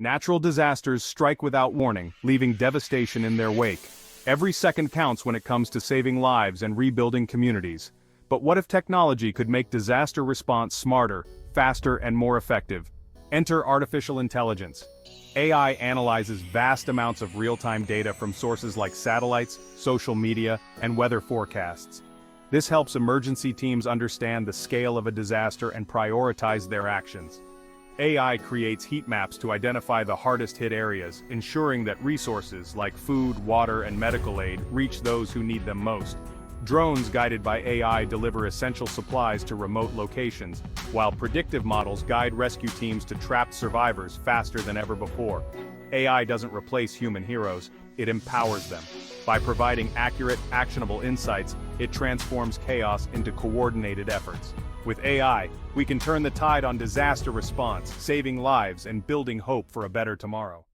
Natural disasters strike without warning, leaving devastation in their wake. Every second counts when it comes to saving lives and rebuilding communities. But what if technology could make disaster response smarter, faster, and more effective? Enter artificial intelligence. AI analyzes vast amounts of real-time data from sources like satellites, social media, and weather forecasts. This helps emergency teams understand the scale of a disaster and prioritize their actions. AI creates heat maps to identify the hardest-hit areas, ensuring that resources like food, water, and medical aid reach those who need them most. Drones guided by AI deliver essential supplies to remote locations, while predictive models guide rescue teams to trapped survivors faster than ever before. AI doesn't replace human heroes, it empowers them. By providing accurate, actionable insights, it transforms chaos into coordinated efforts. With AI, we can turn the tide on disaster response, saving lives and building hope for a better tomorrow.